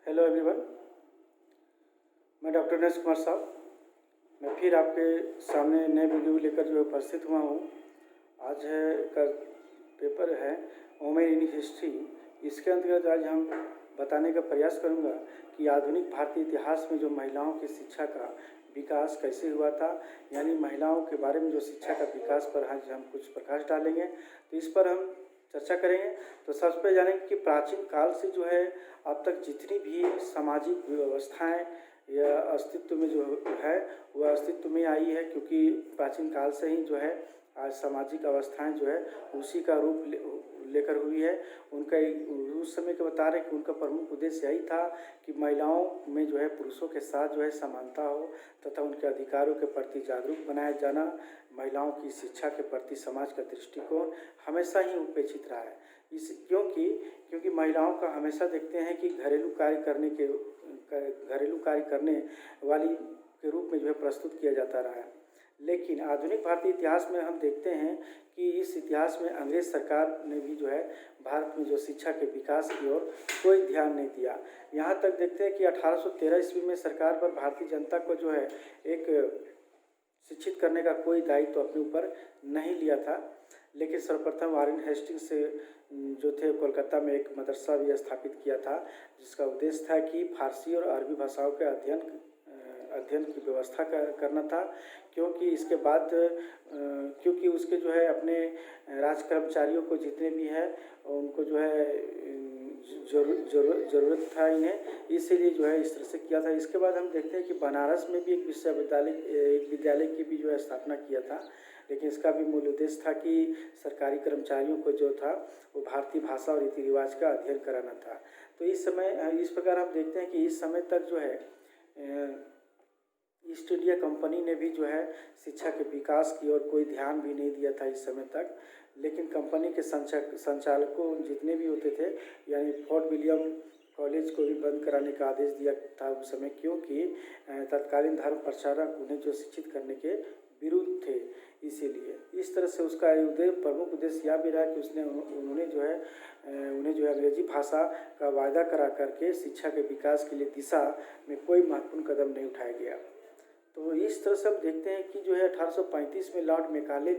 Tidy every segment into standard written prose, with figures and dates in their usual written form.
Hello everyone, मैं doctor Naresh Kumar साहब। मैं फिर आपके सामने नए वीडियो लेकर जो उपस्थित हुआ हूँ। आज का पेपर है वुमेन इन हिस्ट्री। इसके अंतर्गत आज हम बताने का प्रयास करूँगा कि आधुनिक भारतीय इतिहास में जो महिलाओं की शिक्षा का विकास कैसे हुआ था, यानी महिलाओं के बारे में जो शिक्षा का विकास पर आज हम कुछ प्रकाश डालेंगे। तो इस पर हम चर्चा करेंगे। तो सबसे पहले जानेंगे कि प्राचीन काल से जो है अब तक जितनी भी सामाजिक व्यवस्थाएं या अस्तित्व में जो है वह अस्तित्व में आई है, क्योंकि प्राचीन काल से ही जो है आज सामाजिक अवस्थाएं जो है उसी का रूप लेकर हुई है। उनका उस समय के बता रहे कि उनका प्रमुख उद्देश्य यही था कि महिलाओं में जो है पुरुषों के साथ जो है समानता हो तथा उनके अधिकारों के प्रति जागरूक बनाया जाना। महिलाओं की शिक्षा के प्रति समाज का दृष्टिकोण हमेशा ही उपेक्षित रहा है। क्योंकि महिलाओं का हमेशा देखते हैं कि घरेलू कार्य करने वाली के रूप में जो है प्रस्तुत किया जाता रहा है। लेकिन आधुनिक भारतीय इतिहास में हम देखते हैं कि इस इतिहास में अंग्रेज सरकार ने भी जो है भारत में जो शिक्षा के विकास की ओर कोई ध्यान नहीं दिया। यहाँ तक देखते हैं कि 1813 ईस्वी में सरकार पर भारतीय जनता को जो है एक शिक्षित करने का कोई दायित्व अपने ऊपर नहीं लिया था। लेकिन सर्वप्रथम वारेन हेस्टिंग्स से जो थे कोलकाता में एक मदरसा भी स्थापित किया था, जिसका उद्देश्य था कि फारसी और अरबी भाषाओं के अध्ययन की व्यवस्था करना था। क्योंकि इसके बाद क्योंकि उसके जो है अपने राज कर्मचारियों को जितने भी हैं उनको जो है ज़रूरत था इन्हें, इसीलिए जो है इस तरह से किया था। इसके बाद हम देखते हैं कि बनारस में भी एक विद्यालय की भी जो है स्थापना किया था। लेकिन इसका भी मूल उद्देश्य था कि सरकारी कर्मचारियों को जो था वो भारतीय भाषा और रीति रिवाज का अध्ययन कराना था। तो इस प्रकार हम देखते हैं कि इस समय तक जो है ईस्ट इंडिया कंपनी ने भी जो है शिक्षा के विकास की ओर कोई ध्यान भी नहीं दिया था इस समय तक। लेकिन कंपनी के संचालकों जितने भी होते थे, यानी फोर्ट विलियम कॉलेज को भी बंद कराने का आदेश दिया था उस समय, क्योंकि तत्कालीन धर्म प्रचारक उन्हें जो शिक्षित करने के विरुद्ध थे। इसीलिए इस तरह से उसका प्रमुख उद्देश्य यह भी रहा कि उन्हें जो है अंग्रेजी भाषा का वायदा करा करके शिक्षा के विकास के लिए दिशा में कोई महत्वपूर्ण कदम नहीं उठाया गया। तो इस तरह से हम देखते हैं कि जो है 1835 में लॉर्ड मेकाले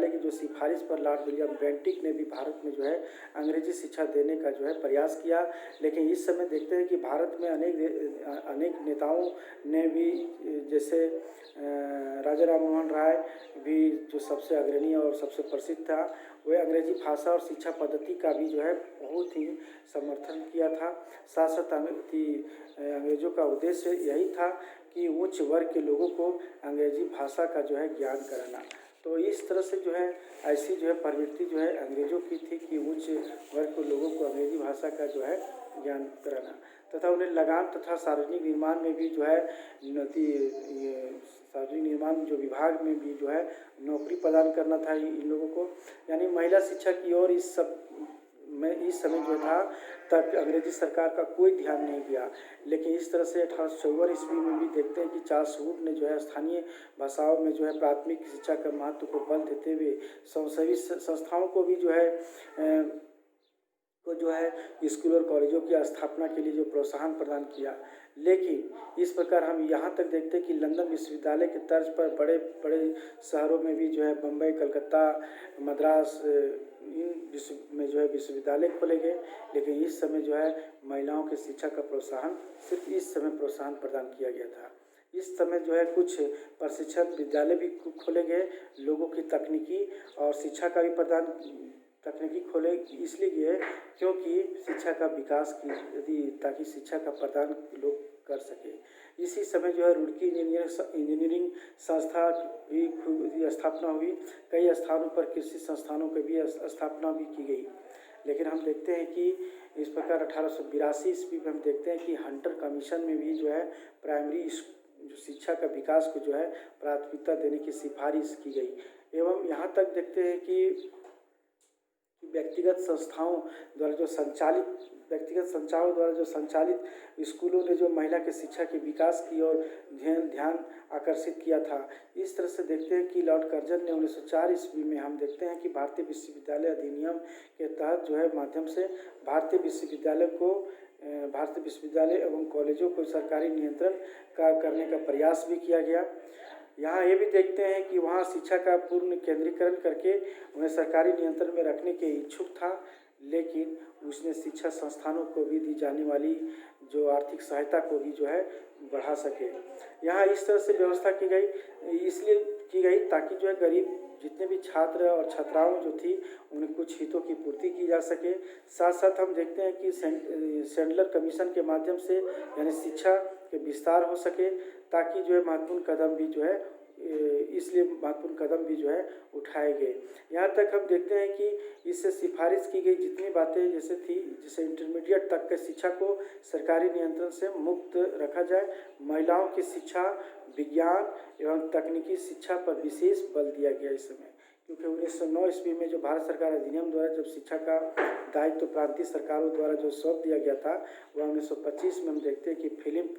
की जो सिफारिश पर लॉर्ड विलियम बेंटिक ने भी भारत में जो है अंग्रेजी शिक्षा देने का जो है प्रयास किया। लेकिन इस समय देखते हैं कि भारत में अनेक नेताओं ने भी, जैसे राजा राम मोहन राय भी जो सबसे अग्रणी और सबसे प्रसिद्ध था, वह अंग्रेजी भाषा और शिक्षा पद्धति का भी जो है बहुत ही समर्थन किया था। साथ साथ अंग्रेजों का उद्देश्य यही था कि उच्च वर्ग के लोगों को अंग्रेजी भाषा का जो है ज्ञान कराना। तो इस तरह से जो है ऐसी जो है प्रवृत्ति जो है अंग्रेजों की थी कि उच्च वर्ग के लोगों को अंग्रेजी भाषा का जो है ज्ञान कराना तथा उन्हें लगान तथा सार्वजनिक निर्माण में भी जो है सार्वजनिक निर्माण जो विभाग में भी जो है नौकरी प्रदान करना था इन लोगों को। यानी महिला शिक्षा की ओर इस समय जो था तक अंग्रेजी सरकार का कोई ध्यान नहीं दिया। लेकिन इस तरह से 1854 ईस्वी में भी देखते हैं कि चार्ल्स वुड ने जो है स्थानीय भाषाओं में जो है प्राथमिक शिक्षा का महत्व को बल देते हुए सभी संस्थाओं को भी जो है स्कूल और कॉलेजों की स्थापना के लिए जो प्रोत्साहन प्रदान किया। लेकिन इस प्रकार हम यहाँ तक देखते हैं कि लंदन विश्वविद्यालय के तर्ज पर बड़े बड़े शहरों में भी जो है बम्बई, कलकत्ता, मद्रास में जो है विश्वविद्यालय खोले गए। लेकिन इस समय जो है महिलाओं की शिक्षा का प्रोत्साहन सिर्फ इस समय प्रोत्साहन प्रदान किया गया था। इस समय जो है कुछ प्रशिक्षण विद्यालय भी खोले गए, लोगों की तकनीकी और शिक्षा का भी प्रदान तकनीकी खोले इसलिए गए क्योंकि शिक्षा का विकास की ताकि शिक्षा का प्रदान लोग कर सके। इसी समय जो है रुड़की इंजीनियरिंग संस्था भी स्थापना हुई। कई स्थानों पर कृषि संस्थानों की भी स्थापना भी की गई। लेकिन हम देखते हैं कि इस प्रकार 1882 ईस्वी में हम देखते हैं कि हंटर कमीशन में भी जो है प्राइमरी जो शिक्षा का विकास को जो है प्राथमिकता देने की सिफारिश की गई। एवं यहाँ तक देखते हैं कि व्यक्तिगत संस्थाओं द्वारा जो संचालित स्कूलों ने जो महिला के शिक्षा के विकास की ओर ध्यान आकर्षित किया था। इस तरह से देखते हैं कि लॉर्ड कर्जन ने 1904 ईस्वी में हम देखते हैं कि भारतीय विश्वविद्यालय अधिनियम के तहत जो है माध्यम से भारतीय विश्वविद्यालय एवं कॉलेजों को सरकारी नियंत्रण करने का प्रयास भी किया गया। यहाँ ये भी देखते हैं कि वहाँ शिक्षा का पूर्ण केंद्रीकरण करके उन्हें सरकारी नियंत्रण में रखने के इच्छुक था, लेकिन उसने शिक्षा संस्थानों को भी दी जाने वाली जो आर्थिक सहायता को भी जो है बढ़ा सके। यहाँ इस तरह से व्यवस्था की गई, इसलिए की गई ताकि जो है गरीब जितने भी छात्र और छात्राओं जो थी उन्हें कुछ हितों की पूर्ति की जा सके। साथ साथ हम देखते हैं कि सैंडलर कमीशन के माध्यम से यानी शिक्षा के विस्तार हो सके, ताकि जो है महत्वपूर्ण कदम भी जो है उठाए गए। यहाँ तक हम देखते हैं कि इससे सिफारिश की गई जितनी बातें जैसे इंटरमीडिएट तक के शिक्षा को सरकारी नियंत्रण से मुक्त रखा जाए, महिलाओं की शिक्षा, विज्ञान एवं तकनीकी शिक्षा पर विशेष बल दिया गया इस समय, क्योंकि 1909 ईस्वी में जो भारत सरकार अधिनियम द्वारा जब शिक्षा का दायित्व प्रांतीय सरकारों द्वारा जो सौंप दिया गया था, वह 1925 में हम देखते हैं कि फिलिप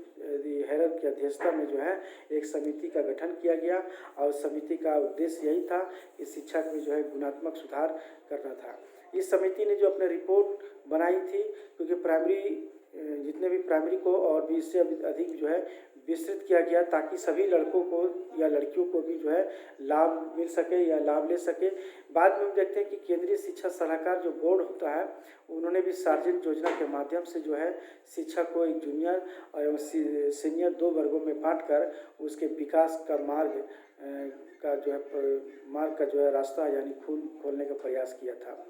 हेरर की अध्यक्षता में जो है एक समिति का गठन किया गया और समिति का उद्देश्य यही था कि शिक्षा में जो है गुणात्मक सुधार करना था। इस समिति ने जो अपनी रिपोर्ट बनाई थी, क्योंकि जितने भी प्राइमरी को और भी इससे अधिक जो है विस्तृत किया गया ताकि सभी लड़कों को या लड़कियों को भी जो है लाभ मिल सके या लाभ ले सके। बाद में हम देखते हैं कि केंद्रीय शिक्षा सलाहकार जो बोर्ड होता है, उन्होंने भी सार्वजनिक योजना के माध्यम से जो है शिक्षा को एक जूनियर और सीनियर 2 वर्गों में बांटकर उसके विकास का मार्ग का जो है रास्ता यानी खोलने का प्रयास किया था।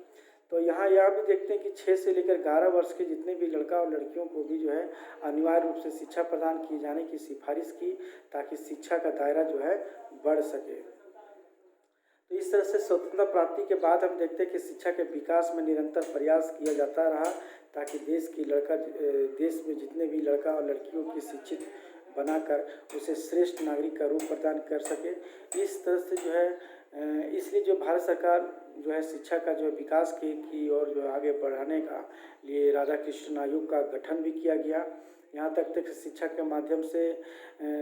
तो यहाँ भी देखते हैं कि 6 से लेकर 11 वर्ष के जितने भी लड़का और लड़कियों को भी जो है अनिवार्य रूप से शिक्षा प्रदान किए जाने की सिफारिश की, ताकि शिक्षा का दायरा जो है बढ़ सके। तो इस तरह से स्वतंत्रता प्राप्ति के बाद हम देखते हैं कि शिक्षा के विकास में निरंतर प्रयास किया जाता रहा, ताकि देश में जितने भी लड़का और लड़कियों की शिक्षित बनाकर उसे श्रेष्ठ नागरिक का रूप प्रदान कर सके। इस तरह से जो है इसलिए जो भारत सरकार जो है शिक्षा का जो विकास की और जो आगे बढ़ाने का लिए राधा कृष्ण आयोग का गठन भी किया गया। यहाँ तक शिक्षा के माध्यम से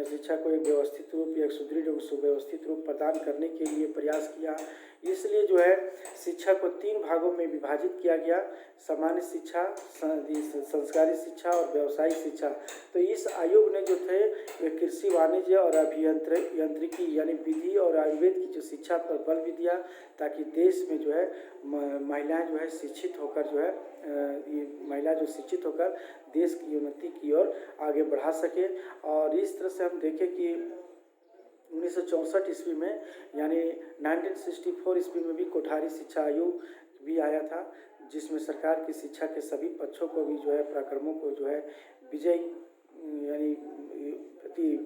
शिक्षा को एक व्यवस्थित रूप या एक सुदृढ़ और सुव्यवस्थित रूप प्रदान करने के लिए प्रयास किया। इसलिए जो है शिक्षा को 3 भागों में विभाजित किया गया: सामान्य शिक्षा, संस्कारी शिक्षा और व्यावसायिक शिक्षा। तो इस आयोग ने जो थे वे कृषि, वाणिज्य और अभियांत्रिकी यानी विधि और आयुर्वेद की जो शिक्षा पर बल भी दिया, ताकि देश में जो है महिलाएं जो है शिक्षित होकर देश की उन्नति की ओर आगे बढ़ा सके। और इस तरह से हम देखें कि 1964 ईस्वी में यानी 1964 ईस्वी में भी कोठारी शिक्षा आयोग भी आया था, जिसमें सरकार की शिक्षा के सभी पक्षों को भी जो है प्रक्रमों को जो है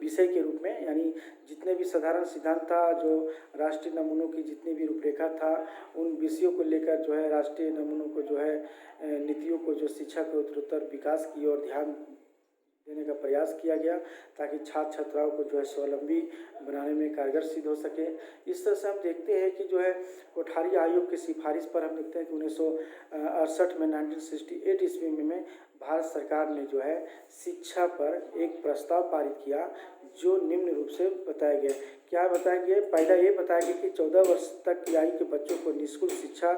विषय के रूप में यानी जितने भी साधारण सिद्धांत था, जो राष्ट्रीय नमूनों की जितनी भी रूपरेखा था, उन विषयों को लेकर जो है राष्ट्रीय नमूनों को जो है नीतियों को जो शिक्षा के उत्तरोत्तर विकास की ओर ध्यान देने का प्रयास किया गया, ताकि छात्र छात्राओं को जो है स्वावलंबी बनाने में कारगर सिद्ध हो सके। इस तरह से हम देखते हैं कि जो है कोठारी आयोग की सिफारिश पर हम देखते हैं कि 1968 में 1968 ईस्वी में भारत सरकार ने जो है शिक्षा पर एक प्रस्ताव पारित किया, जो निम्न रूप से बताया गया। क्या बताया गया? पहला ये बताया गया कि 14 वर्ष तक की आयु के बच्चों को निःशुल्क शिक्षा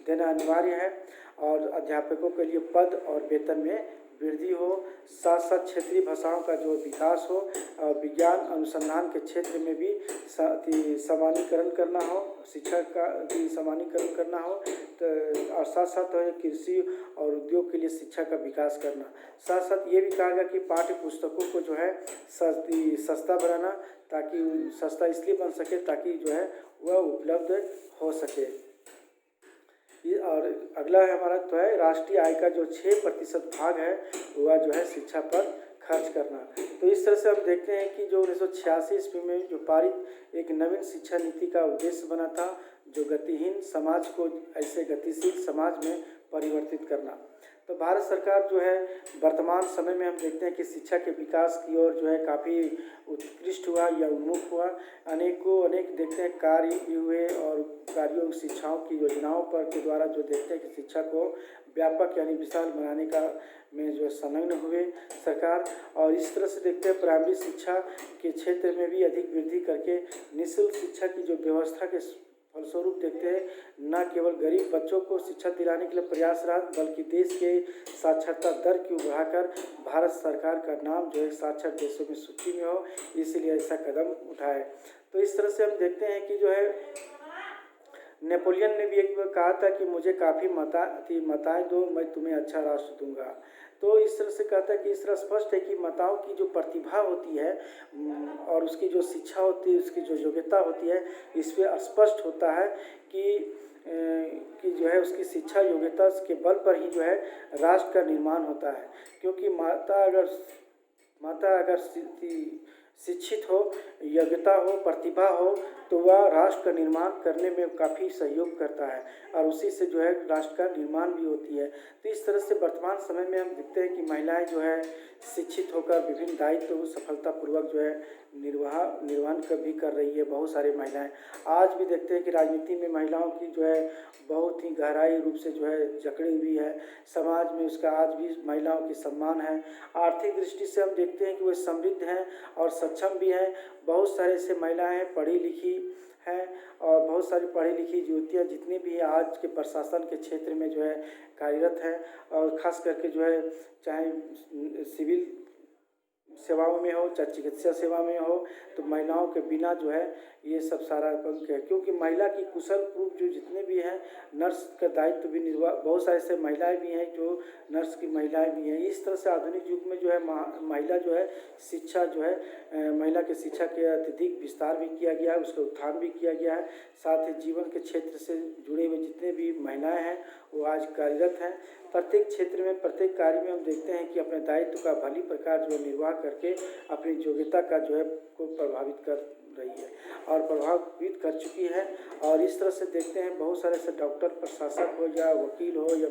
देना अनिवार्य है और अध्यापकों के लिए पद और वेतन में वृद्धि हो। साथ साथ क्षेत्रीय भाषाओं का जो विकास हो और विज्ञान अनुसंधान के क्षेत्र में भी समानीकरण करना हो, शिक्षा का भी समानीकरण करना हो। तो और साथ साथ कृषि और उद्योग के लिए शिक्षा का विकास करना। साथ साथ ये भी कहा गया कि पाठ्य पुस्तकों को जो है सस्ता बनाना, ताकि सस्ता इसलिए बन सके ताकि जो है वह उपलब्ध हो सके। और अगला है हमारा तो है राष्ट्रीय आय का जो 6% भाग है वह जो है शिक्षा पर खर्च करना। तो इस तरह से हम देखते हैं कि जो 1986 ईस्वी में जो पारित एक नवीन शिक्षा नीति का उद्देश्य बना था, जो गतिहीन समाज को ऐसे गतिशील समाज में परिवर्तित करना। तो भारत सरकार जो है वर्तमान समय में हम देखते हैं कि शिक्षा के विकास की ओर जो है काफ़ी उत्कृष्ट हुआ या उन्मुख हुआ। अनेक देखते हैं कार्य भी हुए और कार्यों शिक्षाओं की योजनाओं पर के द्वारा जो देखते हैं कि शिक्षा को व्यापक यानी विशाल बनाने का में जो संलग्न हुए सरकार। और इस तरह से देखते हैं प्राइमरी शिक्षा के क्षेत्र में भी अधिक वृद्धि करके निःशुल्क शिक्षा की जो व्यवस्था के फलस्वरूप देखते हैं न केवल गरीब बच्चों को शिक्षा दिलाने के लिए प्रयास रहा बल्कि देश के साक्षरता दर को बढ़ाकर भारत सरकार का नाम जो है साक्षर देशों की सूची में हो, इसलिए ऐसा कदम उठाए। तो इस तरह से हम देखते हैं कि जो है नेपोलियन ने भी एक बार कहा था कि मुझे काफ़ी मताएं दो, मैं तुम्हें अच्छा राष्ट्र दूंगा। तो इस तरह से कहता है कि इस तरह स्पष्ट है कि माताओं की जो प्रतिभा होती है और उसकी जो शिक्षा होती है, उसकी जो योग्यता होती है, इस पर स्पष्ट होता है कि जो है उसकी शिक्षा योग्यता के बल पर ही जो है राष्ट्र का निर्माण होता है। क्योंकि माता अगर शिक्षित हो, योग्यता हो, प्रतिभा हो तो वह राष्ट्र का निर्माण करने में काफ़ी सहयोग करता है और उसी से जो है राष्ट्र का निर्माण भी होती है। तो इस तरह से वर्तमान समय में हम देखते हैं कि महिलाएं जो है शिक्षित होकर विभिन्न दायित्व सफलतापूर्वक जो है निर्वहन भी कर रही है। बहुत सारी महिलाएं आज भी देखते हैं कि राजनीति में महिलाओं की जो है बहुत ही गहराई रूप से जो है जकड़ी हुई है। समाज में उसका आज भी महिलाओं की सम्मान है। आर्थिक दृष्टि से हम देखते हैं कि वे समृद्ध हैं और सक्षम भी हैं। बहुत सारे ऐसे महिलाएं पढ़ी लिखी हैं और बहुत सारी पढ़ी लिखी युवतियाँ जितनी भी आज के प्रशासन के क्षेत्र में जो है कार्यरत हैं और ख़ास करके जो है चाहे सिविल सेवाओं में हो चाहे चिकित्सा सेवा में हो, तो महिलाओं के बिना जो है ये सब सारा बंद है। क्योंकि महिला की कुशल रूप जो जितने भी हैं नर्स का दायित्व भी निर्वाह, बहुत सारे ऐसे महिलाएं भी हैं जो नर्स की महिलाएं भी हैं। इस तरह से आधुनिक युग में जो है महिला जो है शिक्षा जो है महिला के शिक्षा के अत्यधिक विस्तार भी किया गया है, उसका उत्थान भी किया गया है। साथ ही जीवन के क्षेत्र से जुड़े हुए जितने भी महिलाएँ हैं वो आज कार्यरत हैं। प्रत्येक क्षेत्र में प्रत्येक कार्य में हम देखते हैं कि अपने दायित्व का भली प्रकार जो निर्वाह करके अपनी योग्यता का जो है को प्रभावित कर रही है और प्रभावित कर चुकी है। और इस तरह से देखते हैं बहुत सारे ऐसे डॉक्टर, प्रशासक हो या वकील हो या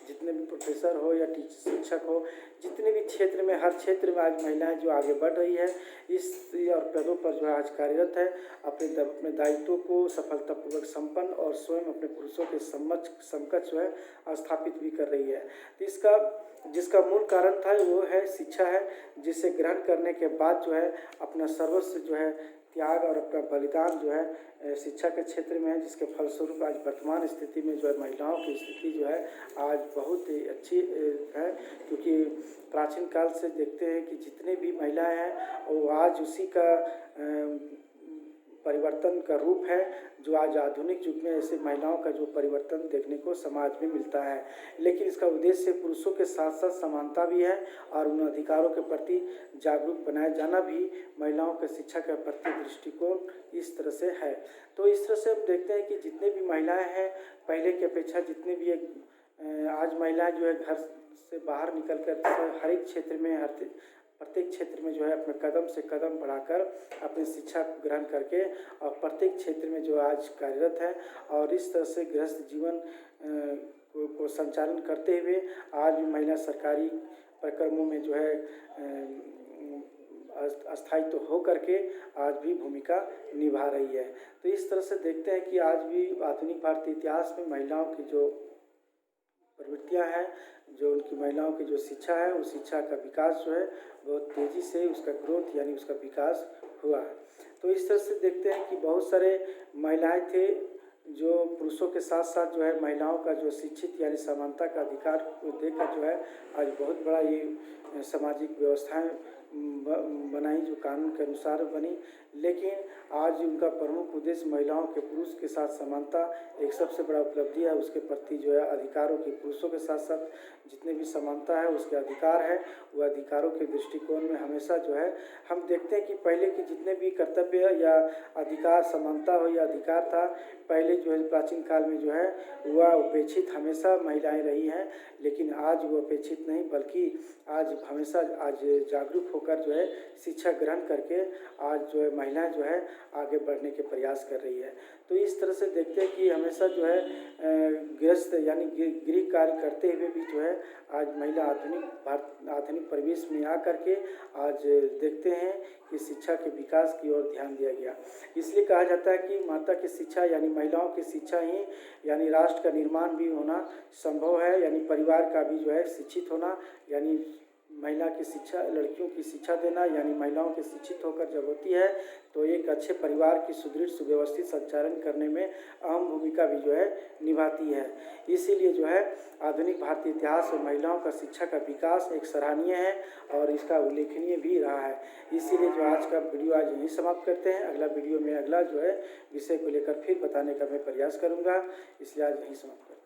जितने भी प्रोफेसर हो या शिक्षक हो, जितने भी क्षेत्र में हर क्षेत्र में आज महिलाएं जो आगे बढ़ रही है इस और पदों पर जो है आज कार्यरत है। अपने दायित्वों को सफलतापूर्वक संपन्न और स्वयं अपने पुरुषों के समकक्ष जो है स्थापित भी कर रही है। तो जिसका मूल कारण था वो है शिक्षा है, जिसे ग्रहण करने के बाद जो है अपना सर्वस्व जो है त्याग और अपना बलिदान जो है शिक्षा के क्षेत्र में है, जिसके फलस्वरूप आज वर्तमान स्थिति में जो है महिलाओं की स्थिति जो है आज बहुत ही अच्छी है। क्योंकि प्राचीन काल से देखते हैं कि जितने भी महिलाएं हैं वो आज उसी का परिवर्तन का रूप है जो आज आधुनिक युग में ऐसे महिलाओं का जो परिवर्तन देखने को समाज में मिलता है। लेकिन इसका उद्देश्य पुरुषों के साथ साथ समानता भी है और उन अधिकारों के प्रति जागरूक बनाया जाना भी महिलाओं के शिक्षा के प्रति दृष्टिकोण इस तरह से है। तो इस तरह से हम देखते हैं कि जितने भी महिलाएं हैं पहले की अपेक्षा जितने भी आज महिलाएं जो है घर से बाहर निकल कर हर एक क्षेत्र में प्रत्येक क्षेत्र में जो है अपने कदम से कदम बढ़ाकर अपनी शिक्षा ग्रहण करके और प्रत्येक क्षेत्र में जो आज कार्यरत है और इस तरह से गृहस्थ जीवन को संचालन करते हुए आज भी महिला सरकारी प्रकरणों में जो है अस्थायित्व हो करके आज भी भूमिका निभा रही है। तो इस तरह से देखते हैं कि आज भी आधुनिक भारतीय इतिहास में महिलाओं की जो प्रवृत्तियां हैं, जो उनकी महिलाओं की जो शिक्षा है उस शिक्षा का विकास जो है बहुत तेज़ी से उसका ग्रोथ यानी उसका विकास हुआ है। तो इस तरह से देखते हैं कि बहुत सारे महिलाएं थे जो पुरुषों के साथ साथ जो है महिलाओं का जो शिक्षित यानी समानता का अधिकार को देखकर जो है आज बहुत बड़ा ये सामाजिक व्यवस्थाएं बनाई जो कानून के अनुसार बनी। लेकिन आज उनका प्रमुख उद्देश्य महिलाओं के पुरुष के साथ समानता एक सबसे बड़ा उपलब्धि है। उसके प्रति जो है अधिकारों की पुरुषों के साथ साथ जितने भी समानता है उसके अधिकार है, वह अधिकारों के दृष्टिकोण में हमेशा जो है हम देखते हैं कि पहले के जितने भी कर्तव्य या अधिकार समानता हो या अधिकार था पहले जो है प्राचीन काल में जो है वह उपेक्षित हमेशा महिलाएं रही हैं। लेकिन आज वो अपेक्षित नहीं बल्कि आज हमेशा आज जागरूक होकर जो है शिक्षा ग्रहण करके आज जो है महिलाएं जो है आगे बढ़ने के प्रयास कर रही है। तो इस तरह से देखते हैं कि हमेशा जो है गृहस्थ यानी गृह कार्य करते हुए भी जो है आज महिला आधुनिक परिवेश में आकर के आज देखते हैं कि शिक्षा के विकास की ओर ध्यान दिया गया। इसलिए कहा जाता है कि माता की शिक्षा यानी महिलाओं की शिक्षा ही यानी राष्ट्र का निर्माण भी होना संभव है, यानी परिवार का भी जो है शिक्षित होना, यानी महिला की शिक्षा, लड़कियों की शिक्षा देना यानी महिलाओं की शिक्षित होकर जब होती है तो एक अच्छे परिवार की सुदृढ़ सुव्यवस्थित संचालन करने में अहम भूमिका भी जो है निभाती है। इसीलिए जो है आधुनिक भारतीय इतिहास में महिलाओं का शिक्षा का विकास एक सराहनीय है और इसका उल्लेखनीय भी रहा है। इसीलिए जो आज का वीडियो आज यहीं समाप्त करते हैं। अगला वीडियो में अगला जो है विषय को लेकर फिर बताने का मैं प्रयास करूँगा, इसलिए आज यहीं समाप्त करते हैं।